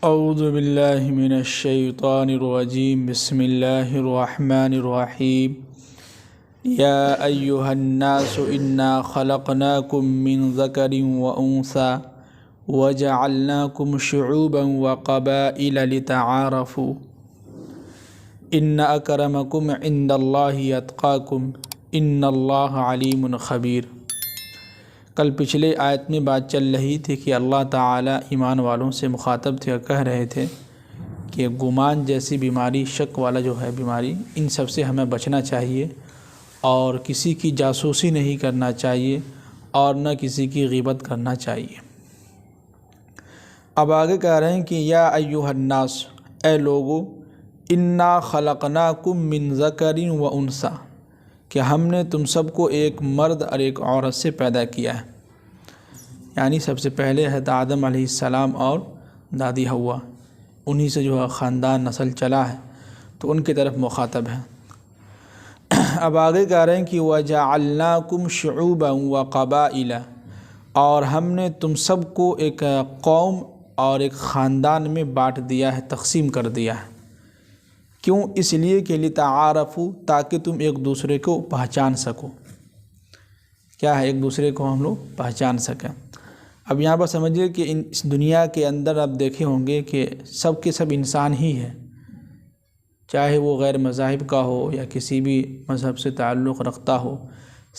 اعوذ باللہ من الشیطان الرجیم بسم اللہ الرحمن الرحیم یا ایہا الناس انا خلقناکم من ذکر وانثی وجعلناکم شعوبا وقبائل لتعارفوا ان اکرمکم عند اللہ اتقاکم ان اللہ علیم خبیر۔ کل پچھلے آیت میں بات چل رہی تھی کہ اللہ تعالیٰ ایمان والوں سے مخاطب تھے اور کہہ رہے تھے کہ گمان جیسی بیماری، شک والا جو ہے بیماری، ان سب سے ہمیں بچنا چاہیے اور کسی کی جاسوسی نہیں کرنا چاہیے اور نہ کسی کی غیبت کرنا چاہیے۔ اب آگے کہہ رہے ہیں کہ یا ایھا الناس، اے لوگو، انا خلقناکم من ذکر و انثی، کہ ہم نے تم سب کو ایک مرد اور ایک عورت سے پیدا کیا ہے، یعنی سب سے پہلے حضرت آدم علیہ السلام اور دادی حوا، انہی سے جو ہے خاندان نسل چلا ہے، تو ان کی طرف مخاطب ہے۔ اب آگے کہہ رہے ہیں کہ وَجَعَلْنَاكُمْ شُعُوبًا وَقَبَائِلَ، اور ہم نے تم سب کو ایک قوم اور ایک خاندان میں بانٹ دیا ہے، تقسیم کر دیا ہے۔ کیوں؟ اس لیے کہ لتعارفوا، تاکہ تم ایک دوسرے کو پہچان سکو۔ کیا ہے؟ ایک دوسرے کو ہم لوگ پہچان سکیں۔ اب یہاں پر سمجھیے کہ اس دنیا کے اندر آپ دیکھے ہوں گے کہ سب کے سب انسان ہی ہے، چاہے وہ غیر مذاہب کا ہو یا کسی بھی مذہب سے تعلق رکھتا ہو،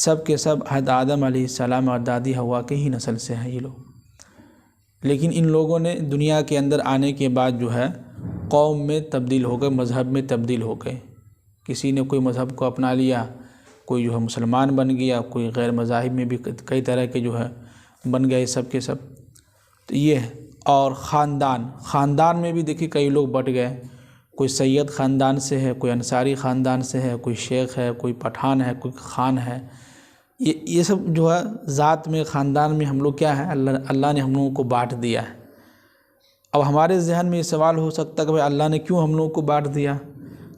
سب کے سب حضرت آدم علیہ السلام اور دادی حوا کے ہی نسل سے ہیں یہ لوگ۔ لیکن ان لوگوں نے دنیا کے اندر آنے کے بعد جو ہے قوم میں تبدیل ہو گئے، مذہب میں تبدیل ہو گئے۔ کسی نے کوئی مذہب کو اپنا لیا، کوئی جو ہے مسلمان بن گیا، کوئی غیر مذاہب میں بھی کئی طرح کے جو ہے بن گئے سب کے سب۔ تو یہ ہے۔ اور خاندان میں بھی دیکھیے کئی لوگ بٹ گئے، کوئی سید خاندان سے ہے، کوئی انصاری خاندان سے ہے، کوئی شیخ ہے، کوئی پٹھان ہے، کوئی خان ہے۔ یہ سب جو ہے ذات میں، خاندان میں ہم لوگ کیا ہے، اللہ نے ہم لوگوں کو بانٹ دیا ہے۔ اب ہمارے ذہن میں یہ سوال ہو سکتا ہے کہ بھائی اللہ نے کیوں ہم لوگوں کو بانٹ دیا؟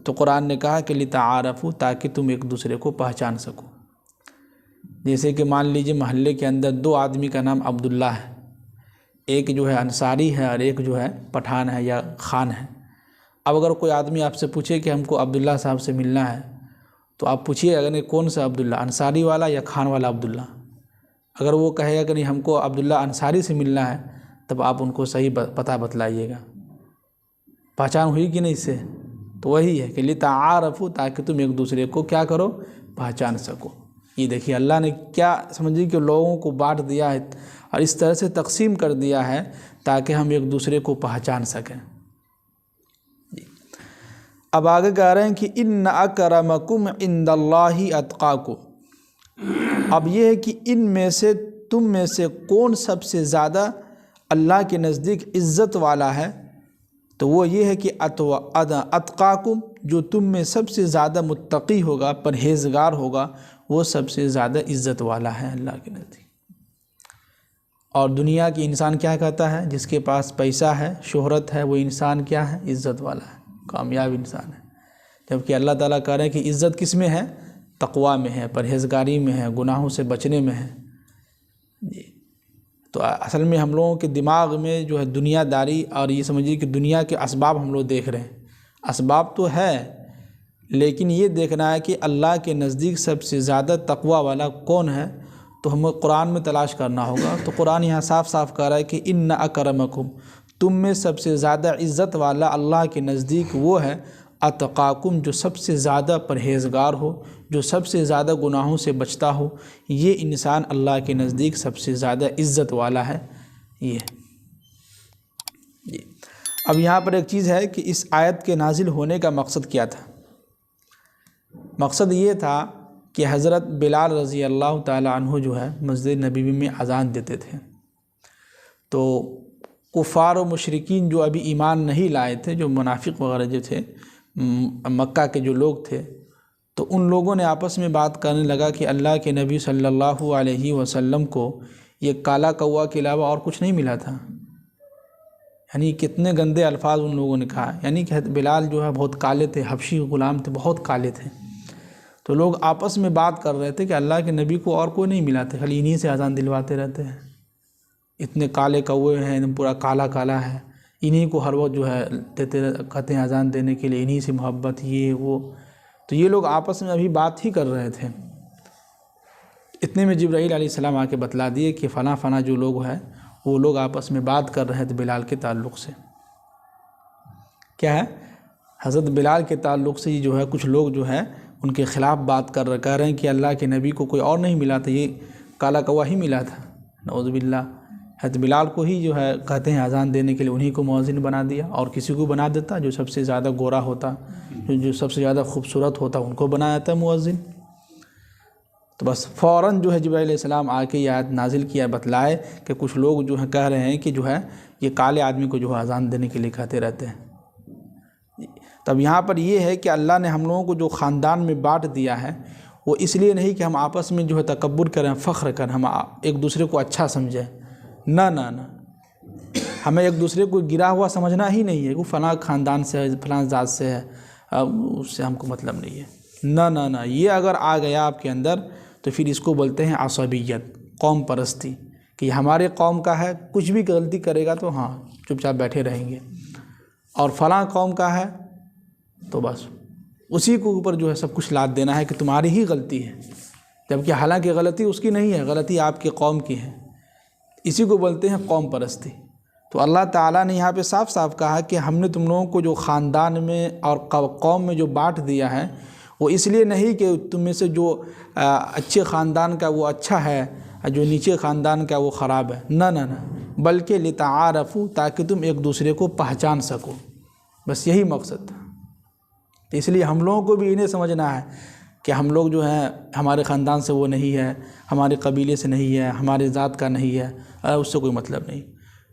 تو قرآن نے کہا کہ لتعارفوا، تاکہ تم ایک دوسرے کو پہچان سکو۔ جیسے کہ مان لیجیے محلے کے اندر دو آدمی کا نام عبداللہ ہے، ایک جو ہے انصاری ہے اور ایک جو ہے پٹھان ہے یا خان ہے۔ اب اگر کوئی آدمی آپ سے پوچھے کہ ہم کو عبداللہ صاحب سے ملنا ہے، تو آپ پوچھیے اگر کون سا عبداللہ، انصاری والا یا خان والا عبداللہ؟ اگر وہ کہے گا کہ نہیں ہم کو عبداللہ انصاری سے ملنا ہے، تب آپ ان کو صحیح پتہ بتلائیے گا۔ پہچان ہوئی کہ نہیں اس سے؟ تو وہی ہے کہ لتعارفوا، تاکہ تم ایک دوسرے کو کیا کرو، پہچان سکو۔ یہ دیکھیے اللہ نے کیا سمجھیے کہ لوگوں کو بانٹ دیا ہے اور اس طرح سے تقسیم کر دیا ہے تاکہ ہم ایک دوسرے کو پہچان سکیں۔ اب آگے کہہ رہے ہیں کہ ان اکرمکم عند اللہ اتقاکم۔ اب یہ ہے کہ ان میں سے، تم میں سے کون سب سے زیادہ اللہ کے نزدیک عزت والا ہے؟ تو وہ یہ ہے کہ اتقاکم، جو تم میں سب سے زیادہ متقی ہوگا، پرہیزگار ہوگا، وہ سب سے زیادہ عزت والا ہے اللہ کے نزدیک۔ اور دنیا کی انسان کیا کہتا ہے؟ جس کے پاس پیسہ ہے، شہرت ہے، وہ انسان کیا ہے؟ عزت والا ہے، کامیاب انسان ہے۔ جبکہ اللہ تعالیٰ کہہ رہے ہیں کہ عزت کس میں ہے؟ تقویٰ میں ہے، پرہیزگاری میں ہے، گناہوں سے بچنے میں ہے۔ جی، تو اصل میں ہم لوگوں کے دماغ میں جو ہے دنیا داری، اور یہ سمجھیے کہ دنیا کے اسباب ہم لوگ دیکھ رہے ہیں۔ اسباب تو ہے، لیکن یہ دیکھنا ہے کہ اللہ کے نزدیک سب سے زیادہ تقویٰ والا کون ہے، تو ہمیں قرآن میں تلاش کرنا ہوگا۔ تو قرآن یہاں صاف صاف کہہ رہا ہے کہ ان اکرمکم، تم میں سب سے زیادہ عزت والا اللہ کے نزدیک وہ ہے اتقاکم، جو سب سے زیادہ پرہیزگار ہو، جو سب سے زیادہ گناہوں سے بچتا ہو۔ یہ انسان اللہ کے نزدیک سب سے زیادہ عزت والا ہے۔ یہ جی۔ اب یہاں پر ایک چیز ہے کہ اس آیت کے نازل ہونے کا مقصد کیا تھا؟ مقصد یہ تھا کہ حضرت بلال رضی اللہ تعالی عنہ جو ہے مسجد نبوی میں اذان دیتے تھے، تو کفار و مشرکین جو ابھی ایمان نہیں لائے تھے، جو منافق وغیرہ جو تھے، مکہ کے جو لوگ تھے، تو ان لوگوں نے آپس میں بات کرنے لگا کہ اللہ کے نبی صلی اللہ علیہ وسلم کو یہ کالا کوا کے علاوہ اور کچھ نہیں ملا تھا۔ یعنی کتنے گندے الفاظ ان لوگوں نے کہا، یعنی کہ بلال جو ہے بہت کالے تھے، حبشی غلام تھے، بہت کالے تھے۔ تو لوگ آپس میں بات کر رہے تھے کہ اللہ کے نبی کو اور کوئی نہیں ملا تھا، خالی انہی سے اذان دلواتے رہتے ہیں۔ اتنے کالے کوے ہیں، پورا کالا کالا ہے، انہی کو ہر وقت جو ہے کہتے ہیں اذان دینے کے لیے، انہی سے محبت، یہ وہ. تو یہ لوگ آپس میں ابھی بات ہی کر رہے تھے. اتنے میں جبرائیل علیہ السلام آ کے بتلا دیے کہ فلاں فلاں جو لوگ ہیں وہ لوگ آپس میں بات کر رہے تھے بلال کے تعلق سے. کیا ہے؟ حضرت بلال کے تعلق سے جو ہے کچھ لوگ جو ہے ان کے خلاف بات کر رہے ہیں کہ اللہ کے نبی کو کوئی اور نہیں ملا تھا، یہ کالا کوا ہی ملا تھا. نعوذ باللہ. حضرت بلال کو ہی جو ہے کہتے ہیں اذان دینے کے لیے انہی کو مؤذن بنا دیا، اور کسی کو بنا دیتا جو سب سے زیادہ گورا ہوتا، جو سب سے زیادہ خوبصورت ہوتا، ان کو بنا دیتا مؤذن. تو بس فوراً جو ہے جبرائیل علیہ السلام آ کے یہ آیت نازل کیا، بتلائے کہ کچھ لوگ جو ہیں کہہ رہے ہیں کہ جو ہے یہ کالے آدمی کو جو ہے اذان دینے کے لیے کہتے رہتے ہیں. تب یہاں پر یہ ہے کہ اللہ نے ہم لوگوں کو جو خاندان میں بانٹ دیا ہے وہ اس لیے نہیں کہ ہم آپس میں جو ہے تکبر کریں، فخر کریں، ہم ایک دوسرے کو اچھا سمجھیں. نہ نہ نہ، ہمیں ایک دوسرے کو گرا ہوا سمجھنا ہی نہیں ہے. وہ فلاں خاندان سے ہے، فلاں ذات سے ہے، اس سے ہم کو مطلب نہیں ہے. نہ نہ نہ، یہ اگر آ گیا آپ کے اندر تو پھر اس کو بولتے ہیں عصبیت، قوم پرستی، کہ یہ ہمارے قوم کا ہے، کچھ بھی غلطی کرے گا تو ہاں چپ چاپ بیٹھے رہیں گے، اور فلاں قوم کا ہے تو بس اسی کے اوپر جو ہے سب کچھ لاد دینا ہے کہ تمہاری ہی غلطی ہے، جبکہ حالانکہ غلطی اس کی نہیں ہے، غلطی آپ کے قوم کی ہے. اسی کو بولتے ہیں قوم پرستی. تو اللہ تعالیٰ نے یہاں پہ صاف صاف کہا کہ ہم نے تم لوگوں کو جو خاندان میں اور قوم میں جو بانٹ دیا ہے وہ اس لیے نہیں کہ تم میں سے جو اچھے خاندان کا وہ اچھا ہے، جو نیچے خاندان کا وہ خراب ہے. نہ نہ نہ، بلکہ لتعارفوا، تاکہ تم ایک دوسرے کو پہچان سکو، بس یہی مقصد تھا. اس لیے ہم لوگوں کو بھی انہیں سمجھنا ہے کہ ہم لوگ جو ہیں ہمارے خاندان سے وہ نہیں ہے، ہمارے قبیلے سے نہیں ہے، ہمارے ذات کا نہیں ہے، اس سے کوئی مطلب نہیں.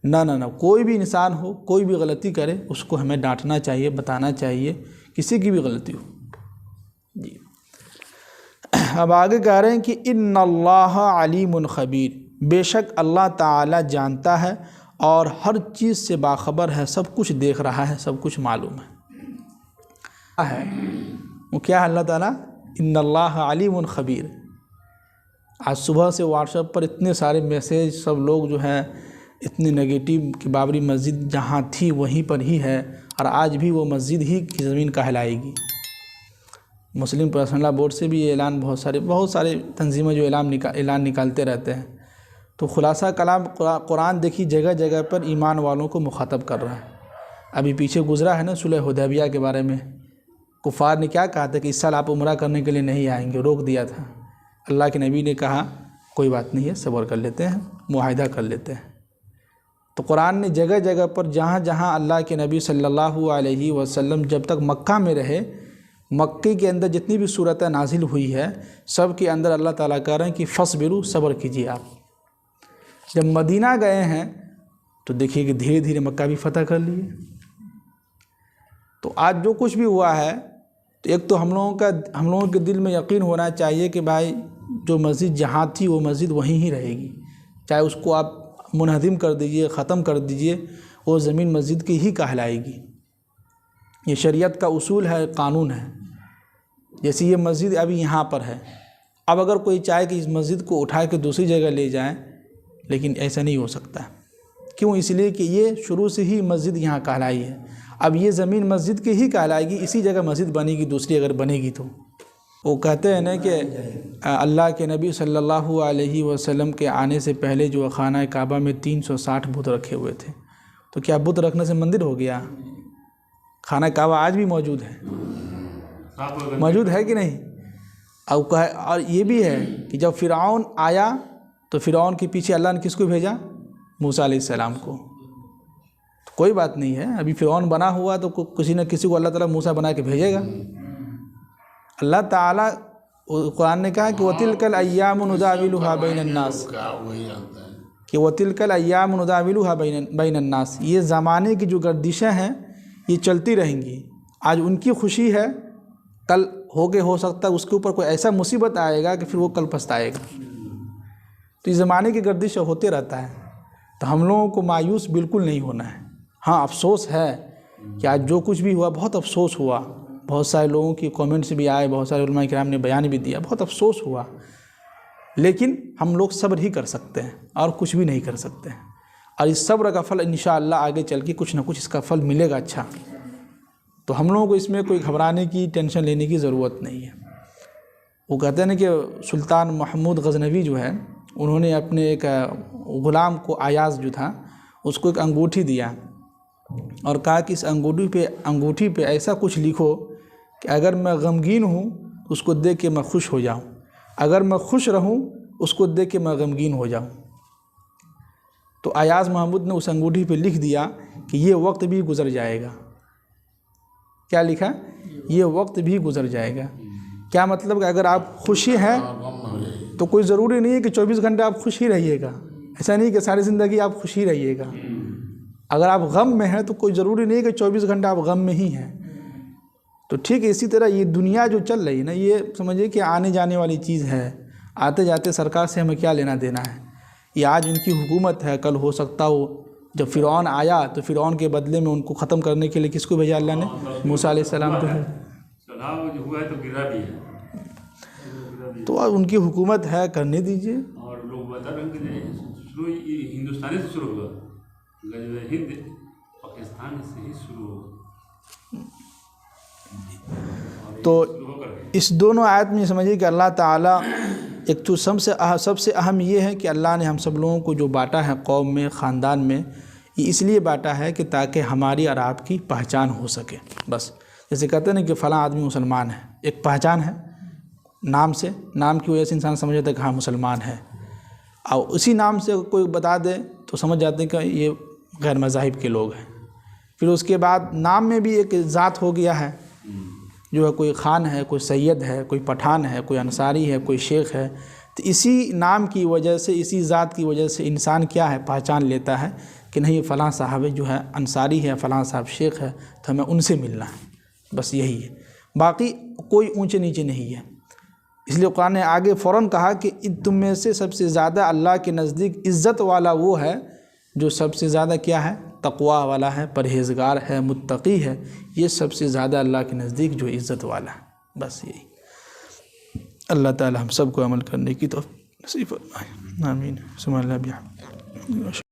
نہ نہ نہ، کوئی بھی انسان ہو، کوئی بھی غلطی کرے، اس کو ہمیں ڈانٹنا چاہیے، بتانا چاہیے، کسی کی بھی غلطی ہو. جی اب آگے کہہ رہے ہیں کہ ان اللہ علیم خبیر، بے شک اللہ تعالی جانتا ہے اور ہر چیز سے باخبر ہے، سب کچھ دیکھ رہا ہے، سب کچھ معلوم ہے. وہ کیا ہے اللہ تعالیٰ؟ ان اللہ علیم خبیر. آج صبح سے واٹس ایپ پر اتنے سارے میسیج، سب لوگ جو ہے اتنے نگیٹیو کہ بابری مسجد جہاں تھی وہیں پر ہی ہے، اور آج بھی وہ مسجد ہی کی زمین کہلائے گی. مسلم پرسنل لا بورڈ سے بھی یہ اعلان، بہت سارے تنظیمیں جو اعلان نکالتے رہتے ہیں. تو خلاصہ کلام قرآن دیکھی جگہ جگہ پر ایمان والوں کو مخاطب کر رہا ہے. ابھی پیچھے گزرا ہے نا صلح حدیبیہ کے بارے میں، کفار نے کیا کہا تھا کہ اس سال آپ عمرہ کرنے کے لیے نہیں آئیں گے، روک دیا تھا. اللہ کے نبی نے کہا کوئی بات نہیں ہے، صبر کر لیتے ہیں، معاہدہ کر لیتے ہیں. تو قرآن نے جگہ جگہ پر جہاں جہاں اللہ کے نبی صلی اللہ علیہ وسلم جب تک مکہ میں رہے، مکے کے اندر جتنی بھی صورتیں نازل ہوئی ہے سب کے اندر اللہ تعالیٰ کہہ رہے ہیں کہ فصبروا، صبر کیجیے. آپ جب مدینہ گئے ہیں تو دیکھیے کہ دھیرے دھیرے مکہ بھی فتح کر لیے. تو آج جو کچھ بھی ہوا ہے تو ایک تو ہم لوگوں کے دل میں یقین ہونا چاہیے کہ بھائی جو مسجد جہاں تھی وہ مسجد وہیں ہی رہے گی، چاہے اس کو آپ منہدم کر دیجئے، ختم کر دیجئے، وہ زمین مسجد کی ہی کہلائے گی. یہ شریعت کا اصول ہے، قانون ہے. جیسے یہ مسجد ابھی یہاں پر ہے، اب اگر کوئی چاہے کہ اس مسجد کو اٹھا کے دوسری جگہ لے جائیں، لیکن ایسا نہیں ہو سکتا. کیوں؟ اس لیے کہ یہ شروع سے ہی مسجد یہاں کہلائی ہے. اب یہ زمین مسجد کی ہی کہلائے گی، اسی جگہ مسجد بنے گی، دوسری اگر بنے گی تو. وہ کہتے ہیں نا کہ اللہ کے نبی صلی اللہ علیہ وسلم کے آنے سے پہلے جو خانہ کعبہ میں 360 بت رکھے ہوئے تھے. تو کیا بت رکھنے سے مندر ہو گیا؟ خانہ کعبہ آج بھی موجود ہے، موجود ہے کہ نہیں؟ اور یہ بھی ہے کہ جب فرعون آیا تو فرعون کے پیچھے اللہ نے کس کو بھیجا؟ موسیٰ علیہ السلام کو. کوئی بات نہیں ہے، ابھی فرعون بنا ہوا تو کسی نہ کسی کو اللہ تعالیٰ موسیٰ بنا کے بھیجے گا. اللہ تعالیٰ قرآن نے کہا کہ وَتِلْكَ الْأَيَّامُ نُدَاوِلُهَا بَيْنَ النَّاسِ، کہ وَتِلْكَ الْأَيَّامُ نُدَاوِلُهَا بَيْنَ النَّاسِ، یہ زمانے کی جو گردشیں ہیں یہ چلتی رہیں گی. آج ان کی خوشی ہے، کل ہو سکتا ہے اس کے اوپر کوئی ایسا مصیبت آئے گا کہ پھر وہ کل پچھتائے گا. تو اس زمانے کی گردش ہوتے رہتا ہے. تو ہم لوگوں کو مایوس بالکل نہیں ہونا ہے. ہاں افسوس ہے کہ آج جو کچھ بھی ہوا بہت افسوس ہوا، بہت سارے لوگوں کی کامنٹس بھی آئے، بہت سارے علماء کرام نے بیان بھی دیا، بہت افسوس ہوا. لیکن ہم لوگ صبر ہی کر سکتے ہیں اور کچھ بھی نہیں کر سکتے ہیں. اور اس صبر کا پھل انشاءاللہ آگے چل کے کچھ نہ کچھ اس کا پھل ملے گا اچھا. تو ہم لوگوں کو اس میں کوئی گھبرانے کی ٹینشن لینے کی ضرورت نہیں ہے. وہ کہتے ہیں نا کہ سلطان محمود غزنوی جو ہے انہوں نے اپنے ایک غلام کو ایاز جو تھا اس کو ایک انگوٹھی دیا اور کہا کہ اس انگوٹھی پہ ایسا کچھ لکھو کہ اگر میں غمگین ہوں تو اس کو دیکھ کے میں خوش ہو جاؤں، اگر میں خوش رہوں اس کو دیکھ کے میں غمگین ہو جاؤں. تو ایاز محمود نے اس انگوٹھی پہ لکھ دیا کہ یہ وقت بھی گزر جائے گا. کیا لکھا؟ یہ وقت بھی گزر جائے گا. کیا مطلب کہ اگر آپ خوشی ہیں تو کوئی ضروری نہیں ہے کہ 24 گھنٹے آپ خوش ہی رہیے گا. ایسا نہیں کہ ساری زندگی آپ خوش ہی رہیے گا. اگر آپ غم میں ہیں تو کوئی ضروری نہیں ہے کہ 24 گھنٹے آپ غم میں ہی ہیں. تو ٹھیک ہے اسی طرح یہ دنیا جو چل رہی ہے نا، یہ سمجھیے کہ آنے جانے والی چیز ہے. آتے جاتے سرکار سے ہمیں کیا لینا دینا ہے. یہ آج ان کی حکومت ہے، کل ہو سکتا ہو جب فرعون آیا تو فرعون کے بدلے میں ان کو ختم کرنے کے لیے کس کو بھیجا اللہ نے؟ موسیٰ علیہ السلام کو. تو اب ان کی حکومت ہے، کرنے دیجیے. اور لوگ بتا رہے ہیں کہ شروع ہندوستان سے شروع ہوا، ہند پاکستان سے ہی شروع ہوا. تو اس دونوں آیت میں سمجھیے کہ اللہ تعالیٰ ایک تو سب سے اہم یہ ہے کہ اللہ نے ہم سب لوگوں کو جو بانٹا ہے قوم میں، خاندان میں، یہ اس لیے بانٹا ہے کہ تاکہ ہماری اور آپ کی پہچان ہو سکے. بس جیسے کہتے ہیں نا کہ فلاں آدمی مسلمان ہے، ایک پہچان ہے نام سے، نام کی وجہ سے انسان سمجھ جاتا ہے کہ ہاں مسلمان ہے. اور اسی نام سے کوئی بتا دے تو سمجھ جاتے ہیں کہ یہ غیر مذاہب کے لوگ ہیں. پھر اس کے بعد نام میں بھی ایک ذات ہو گیا ہے، جو ہے کوئی خان ہے، کوئی سید ہے، کوئی پٹھان ہے، کوئی انصاری ہے، کوئی شیخ ہے. تو اسی نام کی وجہ سے، اسی ذات کی وجہ سے انسان کیا ہے، پہچان لیتا ہے کہ نہیں فلاں صاحب جو ہے انصاری ہے، فلاں صاحب شیخ ہے، تو ہمیں ان سے ملنا ہے. بس یہی ہے، باقی کوئی اونچے نیچے نہیں ہے. اس لیے قرآن نے آگے فوراً کہا کہ تم میں سے سب سے زیادہ اللہ کے نزدیک عزت والا وہ ہے جو سب سے زیادہ کیا ہے، تقویٰ والا ہے، پرہیزگار ہے، متقی ہے. یہ سب سے زیادہ اللہ کے نزدیک جو عزت والا ہے. بس یہی. اللہ تعالی ہم سب کو عمل کرنے کی توفیق نصیب فرمائے. آمین. ثم اللہ بحمدہ.